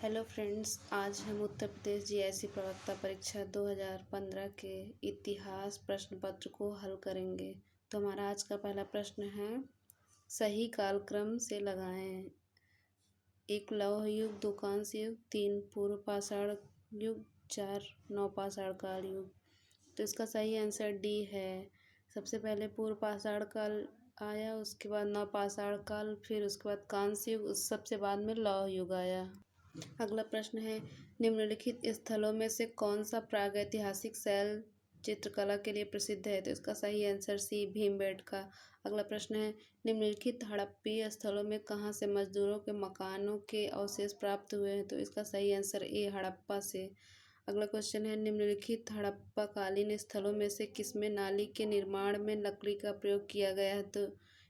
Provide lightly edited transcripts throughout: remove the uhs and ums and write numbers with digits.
Hello friends, आज हम Uttar Pradesh GIC प्रवक्ता परीक्षा 2015 के इतिहास प्रश्न पत्र को हल करेंगे। तो हमारा आज का पहला प्रश्न है, सही कालक्रम से लगाएं। 1 लौह युग, 2 कांस्य युग, 3 पूर्व पाषाण युग, 4 नवपाषाण काल युग। तो इसका सही आंसर डी है। सबसे पहले पूर्व पाषाण काल आया, उसके बाद नवपाषाण काल, फिर उसके बाद कांस्य युग, उस सबसे बाद में लौह युग आया। अगला प्रश्न है, निम्नलिखित स्थलों में से कौन सा प्रागैतिहासिक शैल चित्रकला के लिए प्रसिद्ध है? तो इसका सही आंसर सी, भीमबेटका। अगला प्रश्न है, निम्नलिखित हड़प्पीय स्थलों में कहाँ से मजदूरों के मकानों के अवशेष प्राप्त हुए हैं? तो इसका सही आंसर ए, हड़प्पा से। अगला क्वेश्चन है, निम्नलिखित हड़प्पाकालीन स्थलों में से किसमें नाली के निर्माण में लकड़ी का प्रयोग किया गया है? तो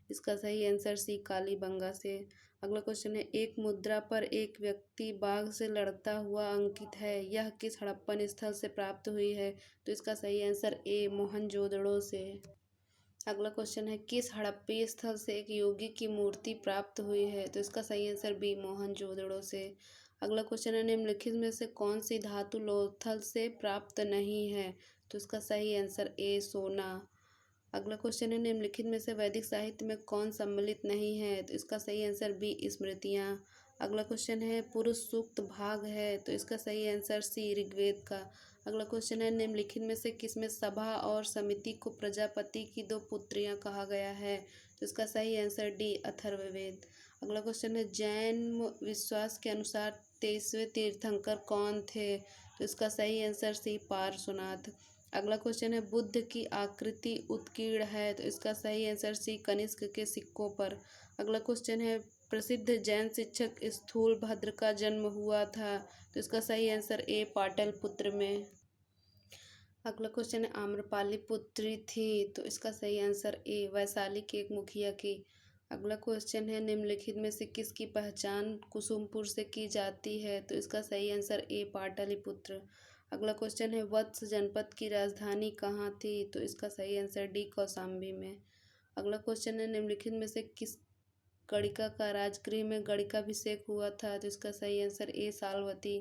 इसका सही आंसर सी, कालीबंगा से। अगला क्वेश्चन है, एक मुद्रा पर एक व्यक्ति बाघ से लड़ता हुआ अंकित है, यह किस हड़प्पन स्थल से प्राप्त हुई है? तो इसका सही आंसर ए, मोहनजोदड़ो से। अगला क्वेश्चन है, किस हड़प्पीय स्थल से एक योगी की मूर्ति प्राप्त हुई है? तो इसका सही आंसर बी, मोहनजोदड़ो से। अगला क्वेश्चन है, निम्नलिखित में से कौन सी धातु लोथल से प्राप्त नहीं है? तो इसका सही आंसर ए, सोना। अगला क्वेश्चन है, निम्नलिखित में से वैदिक साहित्य में कौन सम्मिलित नहीं है? तो इसका सही आंसर बी, स्मृतियाँ। अगला क्वेश्चन है, पुरुष सूक्त भाग है, तो इसका सही आंसर सी, ऋग्वेद का। अगला क्वेश्चन है, निम्नलिखित में से किसमें सभा और समिति को प्रजापति की 2 पुत्रियां कहा गया है? तो इसका सही आंसर डी, अथर्ववेद। अगला क्वेश्चन है, जैन विश्वास के अनुसार 23वें तीर्थंकर कौन थे? तो इसका सही आंसर सी, पार्श्वनाथ। अगला क्वेश्चन है, बुद्ध की आकृति उत्कीर्ण है, तो इसका सही आंसर सी, कनिष्क के सिक्कों पर। अगला क्वेश्चन है, प्रसिद्ध जैन शिक्षक स्थूलभद्र का जन्म हुआ था, तो इसका सही आंसर ए, पाटलिपुत्र में। अगला क्वेश्चन है, आम्रपाली पुत्री थी, तो इसका सही आंसर ए, वैशाली के एक मुखिया की। अगला क्वेश्चन है, निम्नलिखित में से किसकी पहचान कुसुमपुर से की जाती है? तो इसका सही आंसर ए, पाटलिपुत्र। अगला क्वेश्चन है, वत्स जनपद की राजधानी कहाँ थी? तो इसका सही आंसर डी, कौशाम्बी में। अगला क्वेश्चन है, निम्नलिखित में से किस गणिका का राजगृह में गणिकाभिषेक हुआ था? तो इसका सही आंसर ए, सालवती।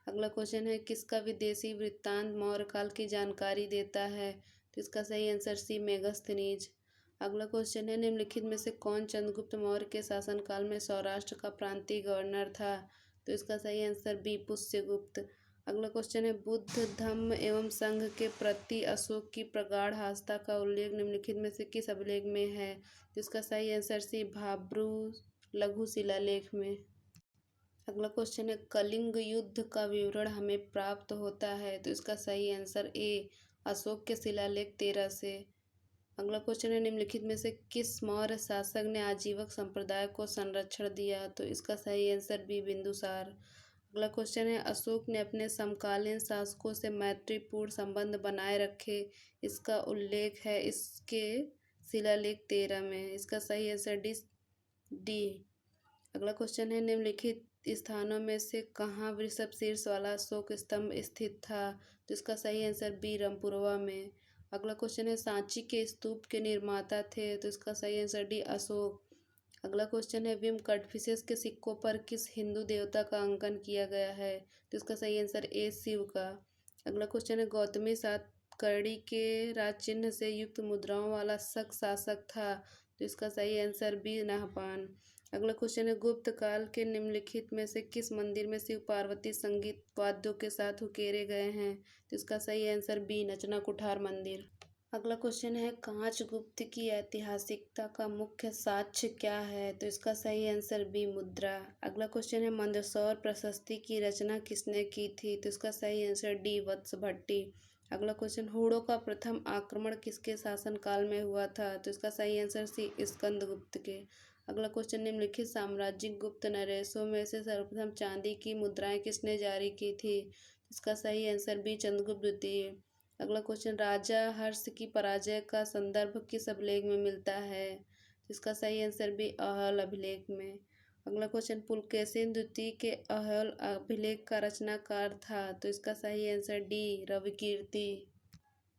अगला क्वेश्चन है, किसका विदेशी वृत्तांत मौर्य काल की जानकारी देता है? तो इसका सही आंसर सी, मेगस्थनीज। अगला क्वेश्चन है, निम्नलिखित में से कौन चंद्रगुप्त मौर्य के शासनकाल में सौराष्ट्र का प्रांतीय गवर्नर था? तो इसका सही आंसर बी, पुष्यगुप्त। अगला क्वेश्चन है, बुद्ध धम्म एवं संघ के प्रति अशोक की प्रगाढ़ आस्था का उल्लेख निम्नलिखित में से किस अभिलेख में है? तो इसका सही आंसर सी, भाब्रू लघु शिलालेख में। अगला क्वेश्चन है, कलिंग युद्ध का विवरण हमें प्राप्त होता है, तो इसका सही आंसर ए, अशोक के शिलालेख 13 से। अगला क्वेश्चन है, निम्नलिखित में से किस मौर्य शासक ने आजीवक संप्रदाय को संरक्षण दिया? तो इसका सही आंसर बी, बिंदुसार। अगला क्वेश्चन है, अशोक ने अपने समकालीन शासकों से मैत्रीपूर्ण संबंध बनाए रखे, इसका उल्लेख है इसके शिलालेख 13 में। इसका सही आंसर डी। अगला क्वेश्चन है, निम्नलिखित स्थानों में से कहाँ वृषभ शीर्ष वाला अशोक स्तंभ स्थित था? तो इसका सही आंसर बी, रामपुरवा में। अगला क्वेश्चन है, सांची के स्तूप के निर्माता थे? तो इसका सही आंसर डी, अशोक। अगला क्वेश्चन है, विम कटफिशेस के सिक्कों पर किस हिंदू देवता का अंकन किया गया है? तो इसका सही आंसर ए, शिव का। अगला क्वेश्चन है, गौतमी सातकर्णी के राज चिन्ह से युक्त मुद्राओं वाला शक शासक था? तो इसका सही आंसर बी, नाहपान। अगला क्वेश्चन है, गुप्त काल के निम्नलिखित में से किस मंदिर में शिव पार्वती संगीत वाद्यों के साथ उकेरे गए हैं? तो इसका सही आंसर बी, नचना कुठार मंदिर। अगला क्वेश्चन है, कांचगुप्त की ऐतिहासिकता का मुख्य साक्ष्य क्या है? तो इसका सही आंसर बी, मुद्रा। अगला क्वेश्चन है, मंदसौर प्रशस्ति की रचना किसने की थी? तो इसका सही आंसर डी, वत्स भट्टी। अगला क्वेश्चन, हूणों का प्रथम आक्रमण किसके शासनकाल में हुआ था? तो इसका सही आंसर सी, स्कंदगुप्त के। अगला क्वेश्चन, निम्नलिखित साम्राज्यिक गुप्त नरेशों में से सर्वप्रथम चांदी की मुद्राएं किसने जारी की थी? इसका सही आंसर बी, चंद्रगुप्त द्वितीय। अगला क्वेश्चन, राजा हर्ष की पराजय का संदर्भ किस अभिलेख में मिलता है? इसका सही आंसर बी, अहल अभिलेख में। अगला क्वेश्चन, पुलकेशिन द्वितीय के अहल अभिलेख का रचनाकार था? तो इसका सही आंसर डी, रविकीर्ति।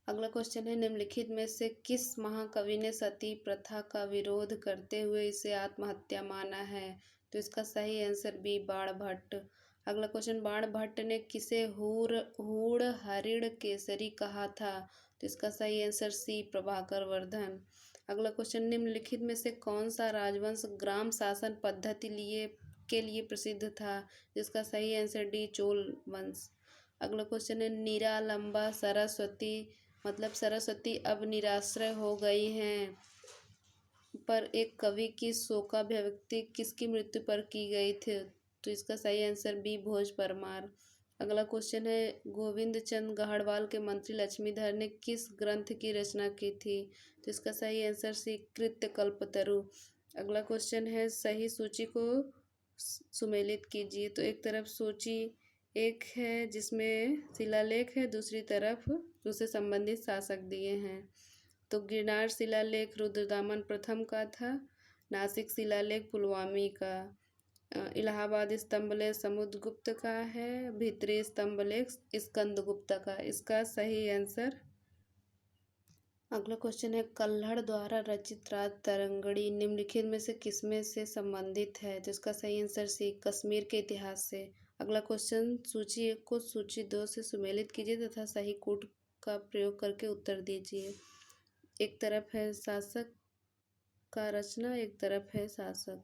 अगला क्वेश्चन है, निम्नलिखित में से किस महाकवि ने सती प्रथा का विरोध करते हुए इसे आत्महत्या माना है? तो इसका सही आंसर बी, बाणभट्ट। अगला क्वेश्चन, बाण भट्ट ने किसे हूण हरिण केसरी कहा था? तो इसका सही आंसर सी, प्रभाकर वर्धन। अगला क्वेश्चन, निम्नलिखित में से कौन सा राजवंश ग्राम शासन पद्धति के लिए प्रसिद्ध था? जिसका सही आंसर डी, चोल वंश। अगला क्वेश्चन है, निरालंबा सरस्वती मतलब सरस्वती अब निराश्रय हो गई हैं पर एक कवि की शोकाभिव्यक्ति किसकी मृत्यु पर की गई थी? तो इसका सही आंसर बी, भोज परमार। अगला क्वेश्चन है, गोविंद चंद गाहड़वाल के मंत्री लक्ष्मीधर ने किस ग्रंथ की रचना की थी? तो इसका सही आंसर सी, कृत्य कल्पतरु। अगला क्वेश्चन है, सही सूची को सुमेलित कीजिए। तो एक तरफ सूची एक है जिसमें शिलालेख है, दूसरी तरफ उससे संबंधित शासक दिए हैं। तो गिरनार शिलालेख रुद्रदामन प्रथम का था, नासिक शिलालेख पुलवामी का, इलाहाबाद स्तंभलेख समुद्रगुप्त का है, भित्री स्तंभलेख स्कंदगुप्त का। इसका सही आंसर। अगला क्वेश्चन है, कल्हड़ द्वारा रचित राज तरंगड़ी निम्नलिखित में से किसमें से संबंधित है? तो इसका सही आंसर सी, कश्मीर के इतिहास से। अगला क्वेश्चन, सूची 1 को सूची 2 से सुमेलित कीजिए तथा सही कूट का प्रयोग करके उत्तर दीजिए। एक तरफ है शासक का रचना, एक तरफ है शासक।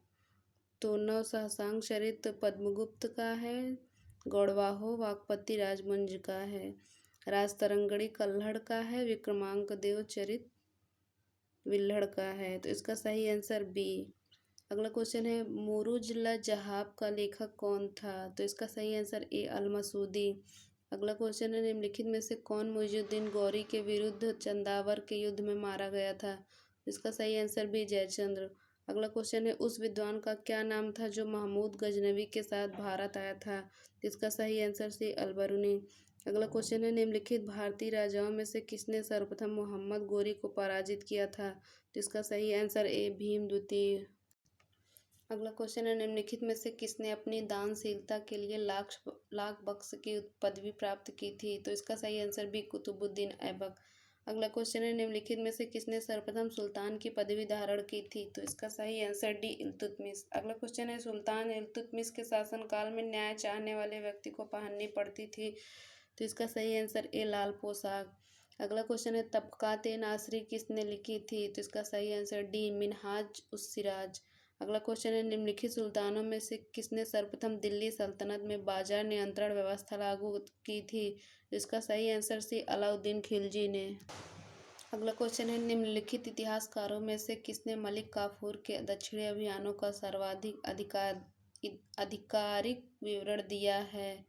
तो नव सहसांग चरित पद्मगुप्त का है, गौड़वाहो वाकपति राजमंज का है, राजतरंगड़ी कल्हड़ का है, विक्रमांक देव चरित विल्हड़ का है। तो इसका सही आंसर बी। अगला क्वेश्चन है, मुरुजुल जहाब का लेखक कौन था? तो इसका सही आंसर ए, अल-मसूदी। अगला क्वेश्चन है, निम्नलिखित में से कौन मुइजुद्दीन गौरी के विरुद्ध चंदावर के युद्ध में मारा गया था? इसका सही आंसर बी, जयचंद्र। अगला क्वेश्चन है, उस विद्वान का क्या नाम था जो महमूद गजनवी के साथ भारत आया था? इसका सही आंसर सी, अलबरूनी। अगला क्वेश्चन है, निम्नलिखित भारतीय राजाओं में से किसने सर्वप्रथम मोहम्मद गोरी को पराजित किया था? तो इसका सही आंसर ए, भीम द्वितीय। अगला क्वेश्चन है, निम्नलिखित में से किसने अपनी दानशीलता के लिए लाख बख्श की पदवी प्राप्त की थी? तो इसका सही आंसर बी, कुतुबुद्दीन ऐबक। अगला क्वेश्चन है, निम्नलिखित में से किसने सर्वप्रथम सुल्तान की पदवी धारण की थी? तो इसका सही आंसर डी, इल्तुतमिश। अगला क्वेश्चन है, सुल्तान इल्तुतमिश के शासनकाल में न्याय चाहने वाले व्यक्ति को पहननी पड़ती थी। तो इसका सही आंसर ए, लाल पोशाक। अगला क्वेश्चन है, तबकात नासरी किसने लिखी थी? तो इसका सही आंसर डी, मिनहाज उस सिराज। अगला क्वेश्चन है, निम्नलिखित सुल्तानों में से किसने सर्वप्रथम दिल्ली सल्तनत में बाजार नियंत्रण व्यवस्था लागू की थी? इसका सही आंसर सी, अलाउद्दीन खिलजी ने। अगला क्वेश्चन है, निम्नलिखित इतिहासकारों में से किसने मलिक काफूर के दक्षिणी अभियानों का सर्वाधिक आधिकारिक विवरण दिया है?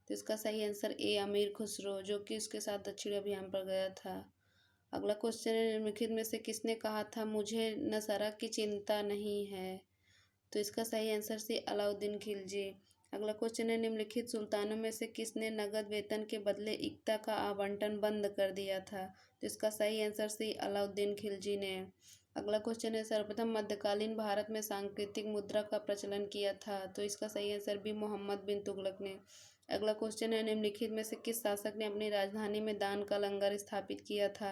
तो इसका सही आंसर ए, अमीर खुसरो, जो कि उसके साथ दक्षिणी अभियान पर गया था। अगला क्वेश्चन है, निम्नलिखित में से किसने कहा था मुझे नसरा की चिंता नहीं है? तो इसका सही आंसर सी, अलाउद्दीन खिलजी। अगला क्वेश्चन है, निम्नलिखित सुल्तानों में से किसने नगद वेतन के बदले इक्ता का आवंटन बंद कर दिया था? तो इसका सही आंसर सी, अलाउद्दीन खिलजी ने। अगला क्वेश्चन है, सर्वप्रथम मध्यकालीन भारत में सांकेतिक मुद्रा का प्रचलन किया था? तो इसका सही आंसर भी, मोहम्मद बिन तुगलक ने। अगला क्वेश्चन है, निम्नलिखित में से किस शासक ने अपनी राजधानी में दान का लंगर स्थापित किया था?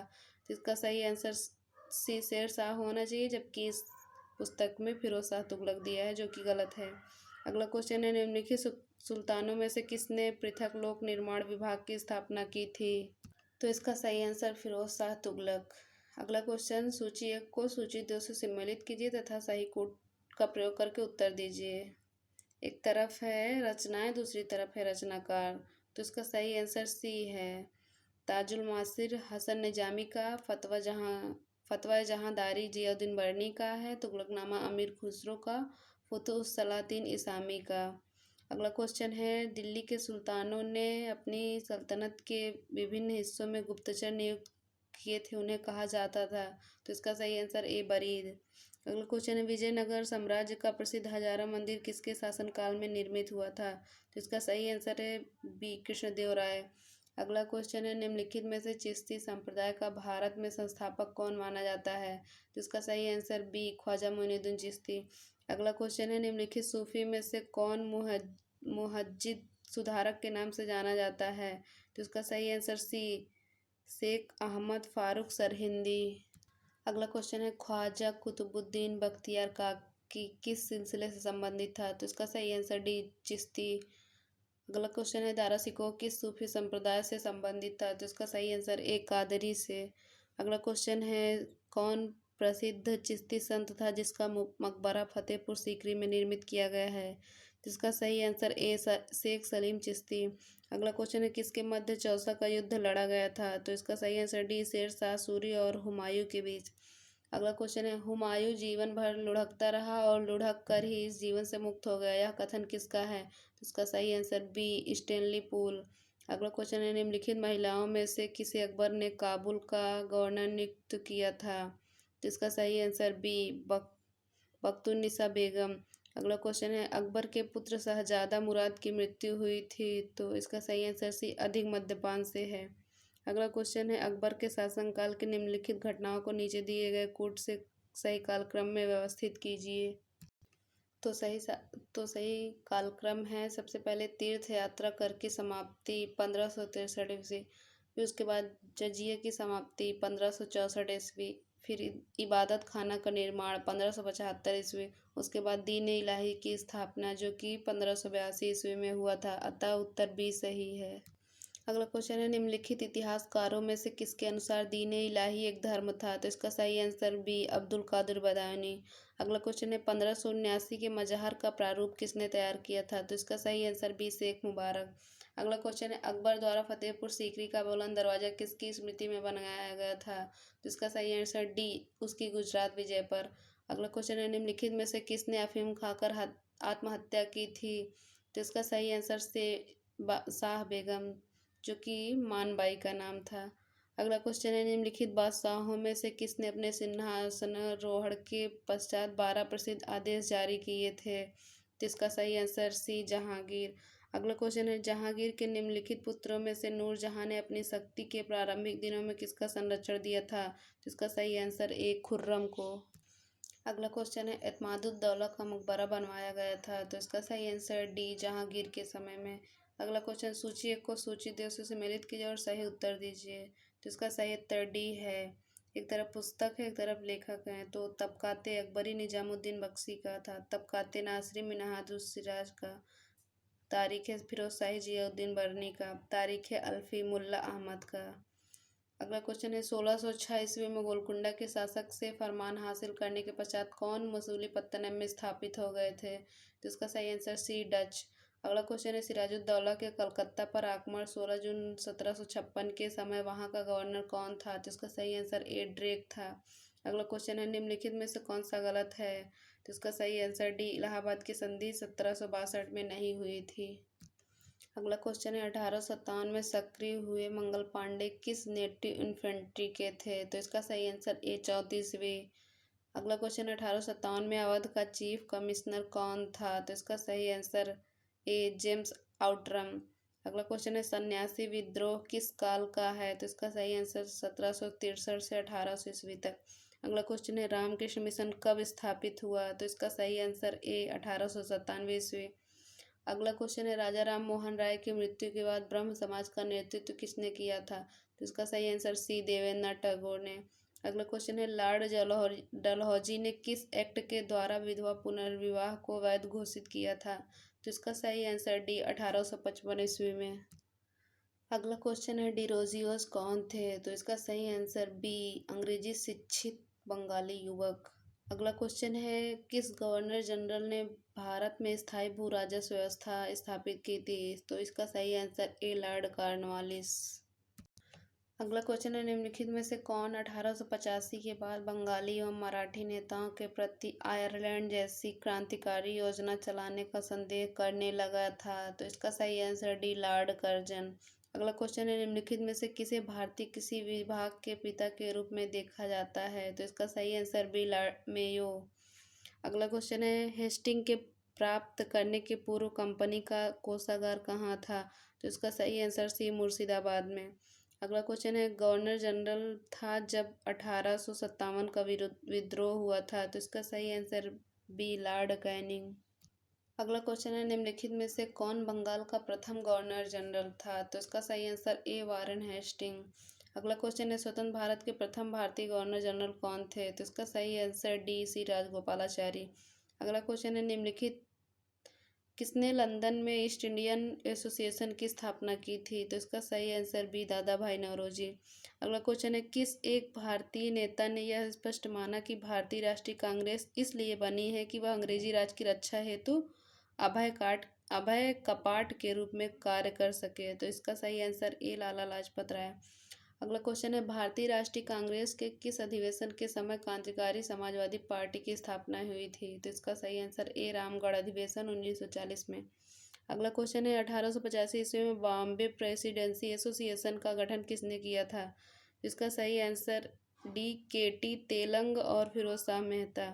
तो इसका सही आंसर सी, शेर शाह होना चाहिए, जबकि इस पुस्तक में फिरोज शाह तुगलक दिया है, जो कि गलत है। अगला क्वेश्चन है, निम्नलिखित सुल्तानों में से किसने पृथक लोक निर्माण विभाग की स्थापना की थी? तो इसका सही आंसर फिरोज शाह तुगलक। अगला क्वेश्चन, सूची 1 को सूची 2 से सम्मिलित कीजिए तथा सही कूट का प्रयोग करके उत्तर दीजिए। एक तरफ है रचनाएं, दूसरी तरफ है रचनाकार। तो इसका सही आंसर सी है, ताजुल मासिर हसन निजामी का, फतवा जहांदारी जियाउद्दीन बर्नी का है, तुगलकनामा अमीर खुसरो का, फुतुह सलातीन इसामी का। अगला क्वेश्चन है, दिल्ली के सुल्तानों ने अपनी सल्तनत के विभिन्न हिस्सों में गुप्तचर नियुक्त किए थे, उन्हें कहा जाता था? तो इसका सही आंसर ए, बरीद। अगला क्वेश्चन है, विजयनगर साम्राज्य का प्रसिद्ध हजारा मंदिर किसके शासनकाल में निर्मित हुआ था? तो इसका सही आंसर है बी, कृष्णदेव राय। अगला क्वेश्चन है, निम्नलिखित में से चिश्ती संप्रदाय का भारत में संस्थापक कौन माना जाता है? तो इसका सही आंसर बी, ख्वाजा मोइनुद्दीन चिश्ती। अगला क्वेश्चन है, निम्नलिखित सूफी में से कौन मुहज्जिद सुधारक के नाम से जाना जाता है? तो इसका सही आंसर सी, शेख अहमद फारूक सरहिंदी। अगला क्वेश्चन है, ख्वाजा कुतुबुद्दीन बख्तियार काकी किस सिलसिले से संबंधित था? तो इसका सही आंसर डी, चिश्ती। अगला क्वेश्चन है दारा सिकोह किस सूफी संप्रदाय से संबंधित था, तो इसका सही आंसर ए कादरी से। अगला क्वेश्चन है कौन प्रसिद्ध चिश्ती संत था जिसका मकबरा फतेहपुर सीकरी में निर्मित किया गया है, जिसका सही आंसर ए शेख सलीम चिश्ती। अगला क्वेश्चन है किसके मध्य चौसा का युद्ध लड़ा गया था, तो इसका सही आंसर डी शेर शाह सूरी और हुमायूं के बीच। अगला क्वेश्चन है हुमायूं जीवन भर लुढ़कता रहा और लुढ़क कर ही इस जीवन से मुक्त हो गया, यह कथन किसका है, तो इसका सही आंसर बी स्टेनली पूल। अगला क्वेश्चन है निम्नलिखित महिलाओं में से किसे अकबर ने काबुल का गवर्नर नियुक्त किया था, तो इसका सही आंसर बी बख्तुन्निसा बेगम। अगला क्वेश्चन है अकबर के पुत्र शहजादा मुराद की मृत्यु हुई थी, तो इसका सही आंसर सी अधिक मद्यपान से है। अगला क्वेश्चन है अकबर के शासनकाल की निम्नलिखित घटनाओं को नीचे दिए गए कूट से सही कालक्रम में व्यवस्थित कीजिए। तो सही कालक्रम है सबसे पहले तीर्थ यात्रा कर की समाप्ति 1563 ईस्वी, फिर उसके बाद जजिया की समाप्ति 1564 ईस्वी, फिर इबादत खाना का निर्माण 1575 ईस्वी, उसके बाद दीन इलाही की स्थापना जो कि 1582 ईस्वी में हुआ था, अतः उत्तर बी सही है। अगला क्वेश्चन है निम्नलिखित इतिहासकारों में से किसके अनुसार दीन इलाही एक धर्म था, तो इसका सही आंसर बी अब्दुल कादिर बदायूनी। अगला क्वेश्चन है 1579 के मजहर का प्रारूप किसने तैयार किया था, तो इसका सही आंसर बी शेख मुबारक। अगला क्वेश्चन है अकबर द्वारा फतेहपुर सीकरी का बुलंद दरवाजा किसकी स्मृति में बनाया गया था, तो इसका सही आंसर डी उसकी गुजरात विजय पर। अगला क्वेश्चन है निम्नलिखित में से किसने अफीम खाकर आत्महत्या की थी, तो इसका सही आंसर से शाह बेगम जो कि मानबाई का नाम था। अगला क्वेश्चन है निम्नलिखित बादशाहों में से किसने अपने सिंहासनारोहण के पश्चात 12 प्रसिद्ध आदेश जारी किए थे, तो इसका सही आंसर सी जहांगीर। अगला क्वेश्चन है जहांगीर के निम्नलिखित पुत्रों में से नूरजहां ने अपनी शक्ति के प्रारंभिक दिनों में किसका संरक्षण दिया था, तो इसका सही आंसर ए खुर्रम को। अगला क्वेश्चन है एतमादुद्दौला का मकबरा बनवाया गया था, तो इसका सही आंसर डी जहांगीर के समय में। अगला क्वेश्चन सूची एक को सूची दो से सम्मिलित कीजिए और सही उत्तर दीजिए, तो इसका सही उत्तर डी है। एक तरफ पुस्तक है एक तरफ लेखक हैं, तो तबकाते अकबरी निजामुद्दीन बख्शी का था, तबकाते नासरी मिन्हाजुल सिराज का, तारीख फिरोज शाही जियाउद्दीन बरनी का, तारीख अल्फी मुल्ला अहमद का। अगला क्वेश्चन है 1606 ईस्वी में गोलकुंडा के शासक से फरमान हासिल करने के पश्चात कौन मसूलीपत्तनम में स्थापित हो गए थे, तो इसका सही आंसर सी डच। अगला क्वेश्चन है सिराजुद्दौला के कलकत्ता पर आक्रमण 16 जून 1756 के समय वहां का गवर्नर कौन था, तो इसका सही आंसर ए ड्रेक था। अगला क्वेश्चन है निम्नलिखित में से कौन सा गलत है, तो इसका सही आंसर डी इलाहाबाद की संधि 1762 में नहीं हुई थी। अगला क्वेश्चन है 1857 में सक्रिय हुए मंगल पांडे किस नेटिव इन्फेंट्री के थे, तो इसका सही आंसर ए 34वीं। अगला क्वेश्चन है 1857 में अवध का चीफ कमिश्नर कौन था, तो इसका सही आंसर ए जेम्स आउटरम। अगला क्वेश्चन है सन्यासी विद्रोह किस काल का है, तो इसका सही आंसर 1763 से 1800 ईस्वी तक। अगला क्वेश्चन है रामकृष्ण मिशन कब स्थापित हुआ, तो इसका सही आंसर ए 1897 ईस्वी। अगला क्वेश्चन है राजा राम मोहन राय की मृत्यु के बाद ब्रह्म समाज का नेतृत्व किसने किया था, तो इसका सही आंसर सी देवेंद्रनाथ टैगोर ने। अगला क्वेश्चन है लॉर्ड डलहौजी ने किस एक्ट के द्वारा विधवा पुनर्विवाह को वैध घोषित किया था, तो इसका सही आंसर डी 1855 ईस्वी में। अगला क्वेश्चन है डिरोजियोस कौन थे, तो इसका सही आंसर बी अंग्रेजी शिक्षित बंगाली युवक। अगला क्वेश्चन है किस गवर्नर जनरल ने भारत में स्थायी भू राजस्व व्यवस्था स्थापित की थी, तो इसका सही आंसर ए लॉर्ड कॉर्नवालिस। अगला क्वेश्चन है निम्नलिखित में से कौन 1885 के बाद बंगाली एवं मराठी नेताओं के प्रति आयरलैंड जैसी क्रांतिकारी योजना चलाने का संदेह करने लगा था, तो इसका सही आंसर डी लॉर्ड कर्जन। अगला क्वेश्चन है निम्नलिखित में से किसे भारतीय किसी विभाग के पिता के रूप में देखा जाता है, तो इसका सही आंसर बी लॉर्ड मेयो। अगला क्वेश्चन है हेस्टिंग के प्राप्त करने के पूर्व कंपनी का कोषागार कहाँ था, तो इसका सही आंसर सी मुर्शिदाबाद में। अगला क्वेश्चन है गवर्नर जनरल था जब 1857 का विद्रोह हुआ था, तो इसका सही आंसर बी लॉर्ड कैनिंग। अगला क्वेश्चन है निम्नलिखित में से कौन बंगाल का प्रथम गवर्नर जनरल था, तो इसका सही आंसर ए वारेन हेस्टिंग। अगला क्वेश्चन है स्वतंत्र भारत के प्रथम भारतीय गवर्नर जनरल कौन थे, तो इसका सही आंसर डी सी राजगोपालाचारी। अगला क्वेश्चन है निम्नलिखित किसने लंदन में ईस्ट इंडियन एसोसिएशन की स्थापना की थी? तो इसका सही आंसर बी, दादा भाई नौरोजी। अगला क्वेश्चन है, किस एक भारतीय नेता ने यह स्पष्ट माना कि भारतीय राष्ट्रीय कांग्रेस इसलिए बनी है कि वह अंग्रेजी राज की रक्षा हेतु अभय कपाट के रूप में कार्य कर सके? तो इसका सही आंसर ए, लाला लाजपत राय। अगला क्वेश्चन है, भारतीय राष्ट्रीय कांग्रेस के किस अधिवेशन के समय क्रांतिकारी समाजवादी पार्टी की स्थापना हुई थी? तो इसका सही आंसर ए, रामगढ़ अधिवेशन 1940 में। अगला क्वेश्चन है, 1885 ईस्वी में बॉम्बे प्रेसिडेंसी एसोसिएशन का गठन किसने किया था? इसका सही आंसर डी, के.टी. तेलंग और फिरोज शाह मेहता।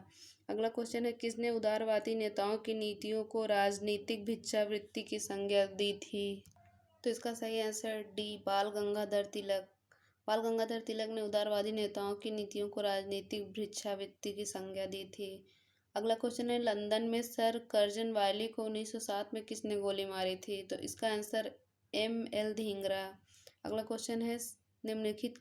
अगला क्वेश्चन है, किसने उदारवादी नेताओं की नीतियों को राजनीतिक भिक्षावृत्ति की संज्ञा दी थी? तो इसका सही आंसर डी, बाल गंगाधर तिलक। बाल गंगाधर तिलक ने उदारवादी नेताओं की नीतियों को राजनीतिक भिक्षावृत्ति की संज्ञा दी थी। अगला क्वेश्चन है, लंदन में सर कर्जन वायली को 1907 में किसने गोली मारी थी? तो इसका आंसर M.L. धींगरा। अगला क्वेश्चन है, निम्नलिखित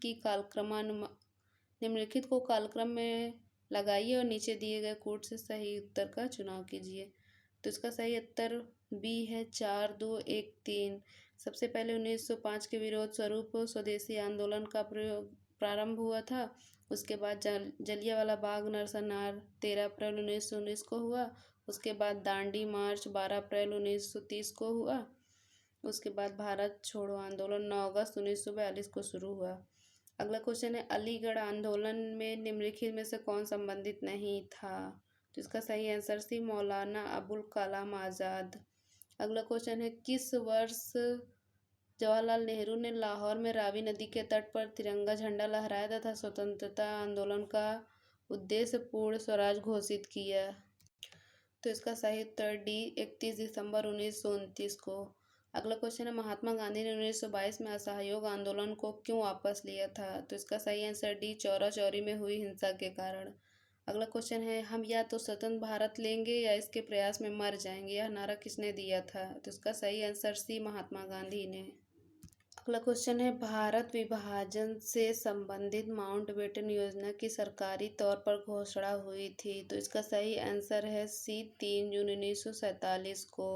को कालक्रम में लगाइए और नीचे दिए गए कोड से सही उत्तर का चुनाव कीजिए। तो इसका सही उत्तर बी है, 4, 2, 1, 3। सबसे पहले 1905 के विरोध स्वरूप स्वदेशी आंदोलन का प्रारंभ हुआ था। उसके बाद जलियांवाला बाग नरसंहार 13 अप्रैल 1919 को हुआ। उसके बाद दांडी मार्च 12 अप्रैल 1930 को हुआ। उसके बाद भारत छोड़ो आंदोलन 9 अगस्त 1942 को शुरू हुआ। अगला क्वेश्चन है, अलीगढ़ आंदोलन में निम्नलिखित में से कौन संबंधित नहीं था? तो इसका सही आंसर सी, मौलाना अबुल कलाम आज़ाद। अगला क्वेश्चन है, किस वर्ष जवाहरलाल नेहरू ने लाहौर में रावी नदी के तट पर तिरंगा झंडा लहराया तथा स्वतंत्रता आंदोलन का उद्देश्य पूर्ण स्वराज घोषित किया? तो इसका सही उत्तर डी, 31 दिसंबर 1929 को। अगला क्वेश्चन है, महात्मा गांधी ने 1922 में असहयोग आंदोलन को क्यों वापस लिया था? तो इसका सही आंसर डी, चौरा चौरी में हुई हिंसा के कारण। अगला क्वेश्चन है, हम या तो स्वतंत्र भारत लेंगे या इसके प्रयास में मर जाएंगे, यह नारा किसने दिया था? तो इसका सही आंसर सी, महात्मा गांधी ने। अगला क्वेश्चन है, भारत विभाजन से संबंधित माउंटबेटन योजना की सरकारी तौर पर घोषणा हुई थी। तो इसका सही आंसर है सी, 3 जून 1947 को।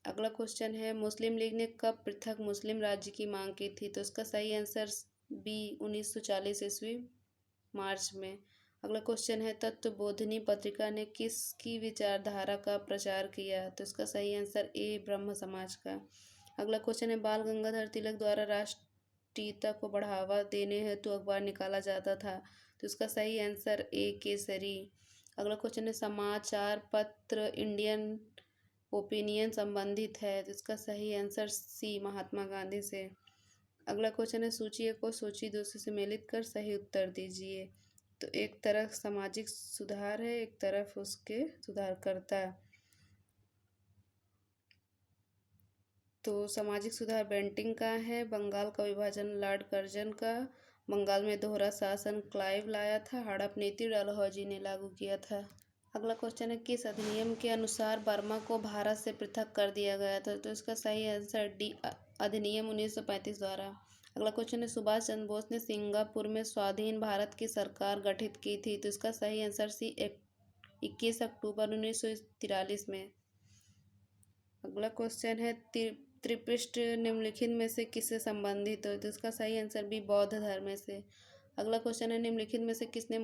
अगला क्वेश्चन है, मुस्लिम लीग ने कब पृथक मुस्लिम राज्य की मांग की थी? तो इसका सही आंसर बी, 1940 ईस्वी मार्च में। अगला क्वेश्चन है, तत्वबोधिनी पत्रिका ने किसकी विचारधारा का प्रचार किया? तो इसका सही आंसर ए, ब्रह्म समाज का। अगला क्वेश्चन है, बाल गंगाधर तिलक द्वारा राष्ट्रीयता को बढ़ावा देने हेतु अखबार निकाला जाता था। तो इसका सही आंसर ए, केसरी। अगला क्वेश्चन है, समाचार पत्र इंडियन ओपिनियन संबंधित है। तो इसका सही आंसर सी, महात्मा गांधी से। अगला क्वेश्चन है, सूची 1 को सूची 2 से सम्मिलित कर सही उत्तर दीजिए। तो एक तरफ सामाजिक सुधार है, एक तरफ उसके सुधारकर्ता। तो सामाजिक सुधार बेंटिंग का है, बंगाल का विभाजन लॉर्ड कर्जन का, बंगाल में दोहरा शासन क्लाइव लाया था, हड़प नीति डलहौजी ने लागू किया था। अगला क्वेश्चन है, किस अधिनियम के अनुसार बर्मा को भारत से पृथक कर दिया गया था? तो इसका सही आंसर डी, अधिनियम 1935 द्वारा। अगला क्वेश्चन है, सुभाष चंद्र बोस ने सिंगापुर में स्वाधीन भारत की सरकार गठित की थी। तो इसका सही आंसर सी, 21 अक्टूबर 1943 में। अगला क्वेश्चन है, त्रिपृष्ठ निम्नलिखित में से किससे संबंधित हो? तो इसका सही आंसर भी, बौद्ध धर्म से। अगला क्वेश्चन है, निम्नलिखित में से किसने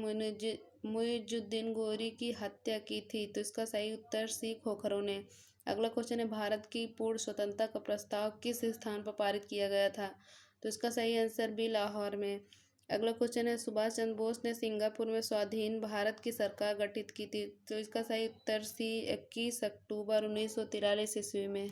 मुइजुद्दीन गोरी की हत्या की थी? तो इसका सही उत्तर सी, खोखरों ने। अगला क्वेश्चन है, भारत की पूर्ण स्वतंत्रता का प्रस्ताव किस स्थान पर पारित किया गया था? तो इसका सही आंसर भी, लाहौर में। अगला क्वेश्चन है, सुभाष चंद्र बोस ने सिंगापुर में स्वाधीन भारत की सरकार गठित की थी। तो इसका सही उत्तर सी, 21 अक्टूबर 1943 ईस्वी में।